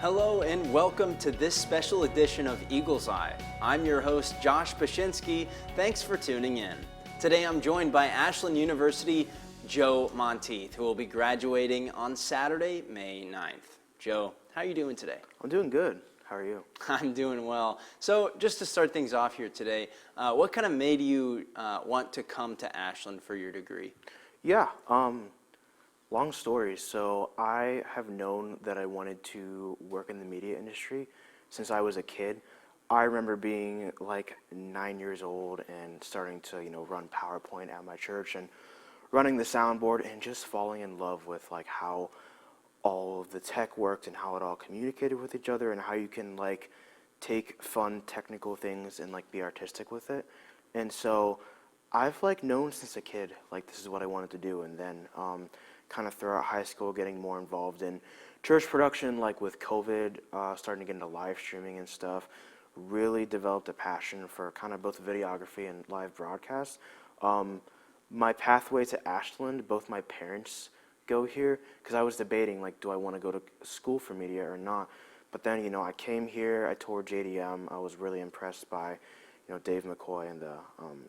Hello and welcome to this special edition of Eagle's Eye. I'm your host, Josh Bachinsky. Thanks for tuning in. Today I'm joined by Ashland University, Joe Monteith, who will be graduating on Saturday, May 9th. Joe, how are you doing today? I'm doing good. How are you? I'm doing well. So just to start things off here today, what kind of made you want to come to Ashland for your degree? Yeah, long story. So I have known that I wanted to work in the media industry since I was a kid. I remember being like 9 years old and starting to, run PowerPoint at my church and running the soundboard and just falling in love with like how all of the tech worked and how it all communicated with each other and how you can like take fun technical things and like be artistic with it. And so I've like known since a kid like this is what I wanted to do, and then kind of throughout high school getting more involved in church production, like with COVID, starting to get into live streaming and stuff, really developed a passion for kind of both videography and live broadcast. My pathway to Ashland, both my parents go here because I was debating like, do I want to go to school for media or not? But then, I came here, I toured JDM, I was really impressed by Dave McCoy and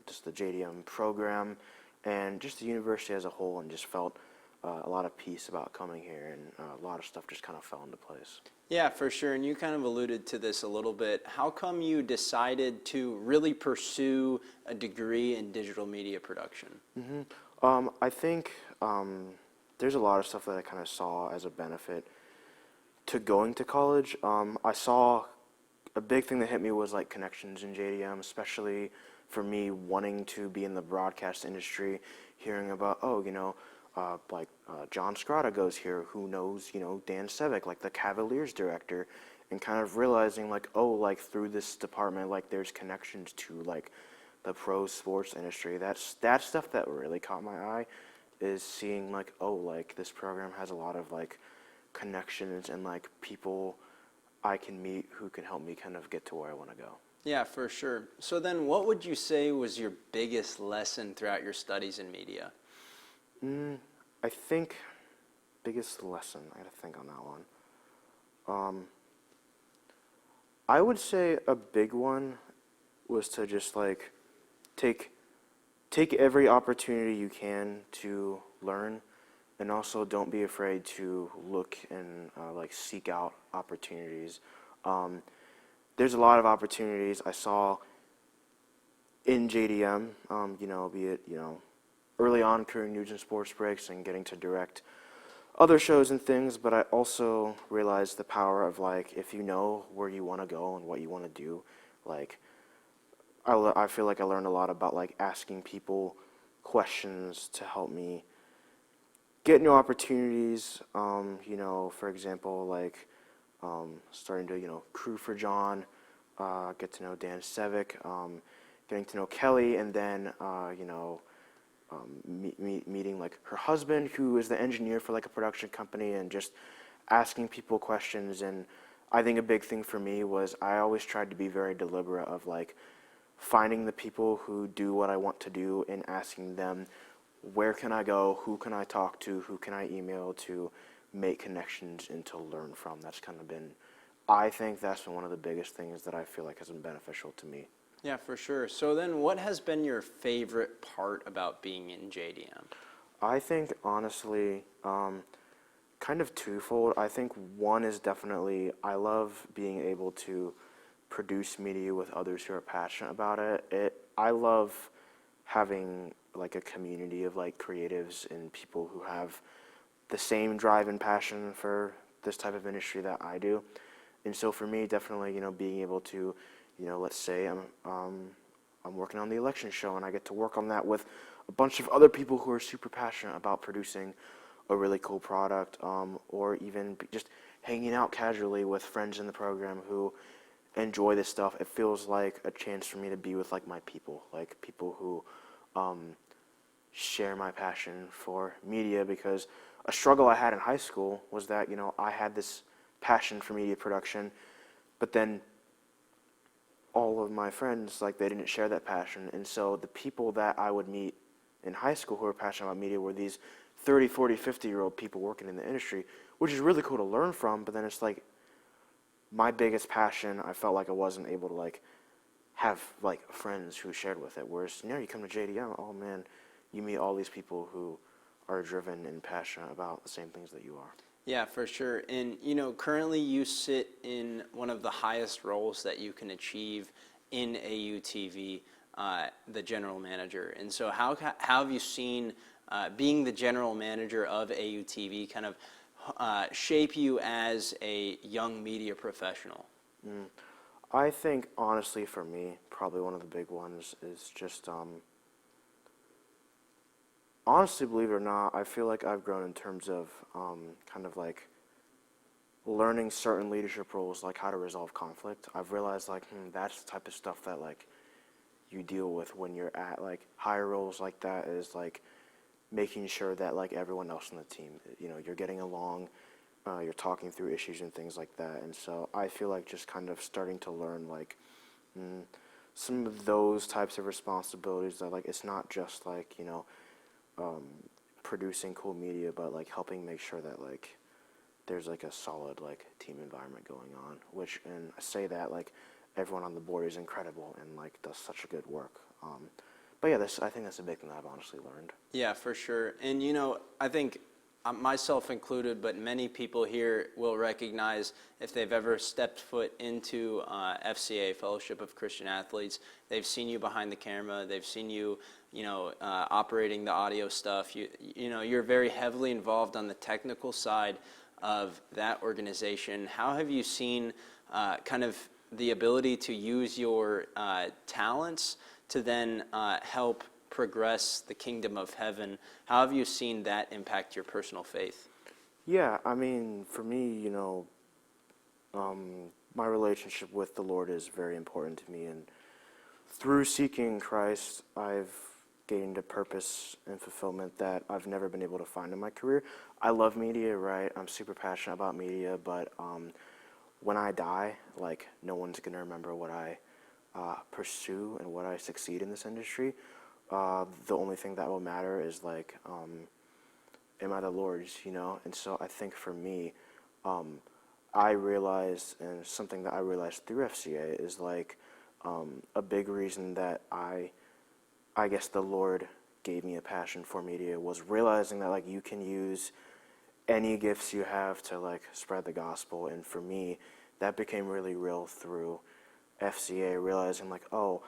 just the JDM program and just the university as a whole, and just felt a lot of peace about coming here, and a lot of stuff just kind of fell into place. Yeah, for sure. And you kind of alluded to this a little bit. How come you decided to really pursue a degree in digital media production? I think there's a lot of stuff that I kind of saw as a benefit to going to college. I saw a big thing that hit me was like connections in JDM, especially for me wanting to be in the broadcast industry, hearing about, John Scrata goes here, who knows, Dan Sevick, like the Cavaliers director, and kind of realizing like, through this department, like there's connections to like the pro sports industry. That's stuff that really caught my eye, is seeing like, this program has a lot of like connections and like people I can meet who can help me kind of get to where I want to go. Yeah, for sure. So then what would you say was your biggest lesson throughout your studies in media? I think biggest lesson, I gotta think on that one. I would say a big one was to just like take every opportunity you can to learn, and also don't be afraid to look and seek out opportunities. There's a lot of opportunities I saw in JDM, be it, early on career news and sports breaks and getting to direct other shows and things, but I also realized the power of like, if you know where you want to go and what you want to do, like I feel like I learned a lot about like asking people questions to help me get new opportunities. For example, like starting to crew for John, get to know Dan Sevick, getting to know Kelly, and then meeting like her husband, who is the engineer for like a production company, and just asking people questions. And I think a big thing for me was I always tried to be very deliberate of like finding the people who do what I want to do and asking them, where can I go, who can I talk to, who can I email to make connections and to learn from. I think that's been one of the biggest things that I feel like has been beneficial to me. Yeah, for sure. So then what has been your favorite part about being in JDM? I think honestly, kind of twofold. I think one is definitely I love being able to produce media with others who are passionate about it. I love having like a community of like creatives and people who have the same drive and passion for this type of industry that I do. And so for me, definitely, being able to, let's say I'm working on the election show and I get to work on that with a bunch of other people who are super passionate about producing a really cool product, or even just hanging out casually with friends in the program who enjoy this stuff. It feels like a chance for me to be with like my people, like people who share my passion for media, because a struggle I had in high school was that, I had this passion for media production, but then all of my friends, like, they didn't share that passion. And so the people that I would meet in high school who were passionate about media were these 30, 40, 50-year-old people working in the industry, which is really cool to learn from, but then it's like, my biggest passion, I felt like I wasn't able to like have like friends who shared with it. Whereas, you come to JDM, oh man, you meet all these people who are driven and passionate about the same things that you are. Yeah, for sure. And, currently you sit in one of the highest roles that you can achieve in AUTV, the general manager. And so how have you seen being the general manager of AUTV kind of shape you as a young media professional? I think, honestly, for me, probably one of the big ones is just, honestly, believe it or not, I feel like I've grown in terms of kind of like learning certain leadership roles, like how to resolve conflict. I've realized, like, that's the type of stuff that, like, you deal with when you're at, like, higher roles like that is, like, making sure that, like, everyone else on the team, you're getting along, you're talking through issues and things like that. And so I feel like just kind of starting to learn, like, some of those types of responsibilities that, like, it's not just, like, producing cool media, but, like, helping make sure that, like, there's, like, a solid, like, team environment going on, and I say that, like, everyone on the board is incredible and, like, does such a good work. But yeah, I think that's a big thing that I've honestly learned. Yeah, for sure. And, I think myself included, but many people here will recognize if they've ever stepped foot into FCA, Fellowship of Christian Athletes, they've seen you behind the camera, they've seen you, operating the audio stuff. You're very heavily involved on the technical side of that organization. How have you seen kind of the ability to use your talents to then help progress the kingdom of heaven? How have you seen that impact your personal faith? Yeah, I mean, for me, my relationship with the Lord is very important to me, and through seeking Christ, I've gained a purpose and fulfillment that I've never been able to find in my career. I love media, right? I'm super passionate about media, but when I die, like, no one's gonna remember what I pursue and what I succeed in this industry. The only thing that will matter is, like, am I the Lord's, And so I think for me, I realized, and something that I realized through FCA is, like, a big reason that I guess the Lord gave me a passion for media was realizing that, like, you can use any gifts you have to, like, spread the gospel. And for me, that became really real through FCA, realizing, like, oh,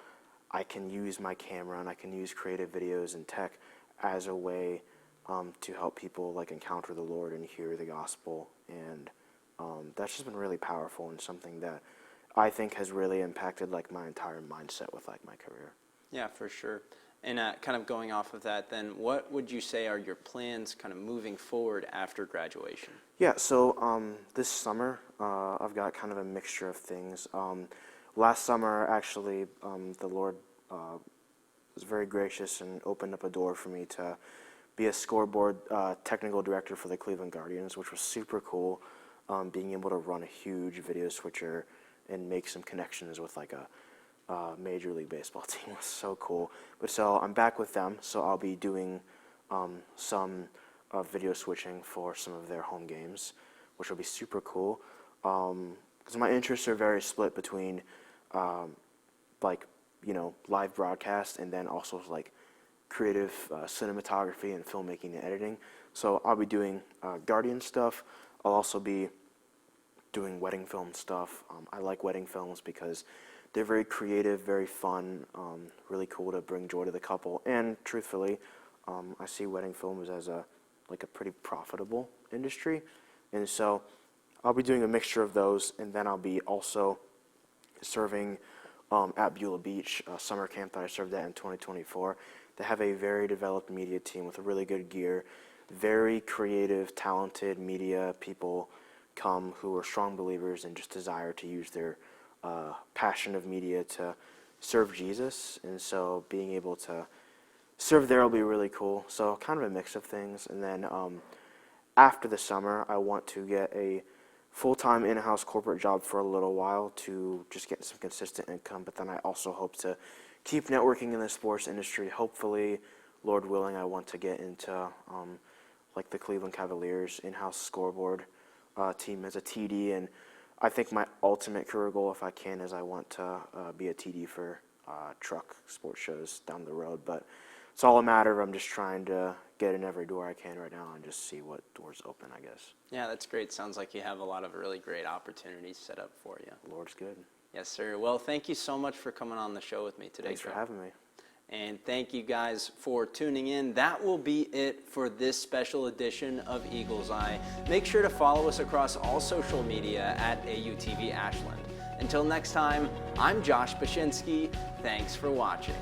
I can use my camera and I can use creative videos and tech as a way to help people, like, encounter the Lord and hear the gospel. And that's just been really powerful and something that I think has really impacted, like, my entire mindset with, like, my career. Yeah, for sure. And kind of going off of that, then, what would you say are your plans kind of moving forward after graduation? Yeah, so this summer, I've got kind of a mixture of things. Last summer, actually, the Lord was very gracious and opened up a door for me to be a scoreboard technical director for the Cleveland Guardians, which was super cool. Being able to run a huge video switcher and make some connections with, like, a Major League Baseball team was so cool. But so I'm back with them, so I'll be doing some video switching for some of their home games, which will be super cool. Because my interests are very split between, like, live broadcast and then also, like, creative cinematography and filmmaking and editing. So I'll be doing Guardian stuff. I'll also be doing wedding film stuff. I like wedding films because they're very creative, very fun, really cool to bring joy to the couple. And truthfully, I see wedding films as a pretty profitable industry. And so I'll be doing a mixture of those, and then I'll be also serving at Beulah Beach, a summer camp that I served at in 2024. They have a very developed media team with really good gear, very creative, talented media people come who are strong believers and just desire to use their passion of media to serve Jesus. And so being able to serve there will be really cool. So kind of a mix of things. And then after the summer, I want to get a full-time in-house corporate job for a little while to just get some consistent income. But then I also hope to keep networking in the sports industry. Hopefully, Lord willing, I want to get into like the Cleveland Cavaliers in-house scoreboard team as a TD, and I think my ultimate career goal, if I can, is I want to be a TD for truck sports shows down the road. But it's all a matter of I'm just trying to get in every door I can right now and just see what doors open, I guess. Yeah, that's great. Sounds like you have a lot of really great opportunities set up for you. Lord's good. Yes, sir. Well, thank you so much for coming on the show with me today. Thanks for having me. And thank you guys for tuning in. That will be it for this special edition of Eagle's Eye. Make sure to follow us across all social media at AUTV Ashland. Until next time, I'm Josh Bachinsky. Thanks for watching.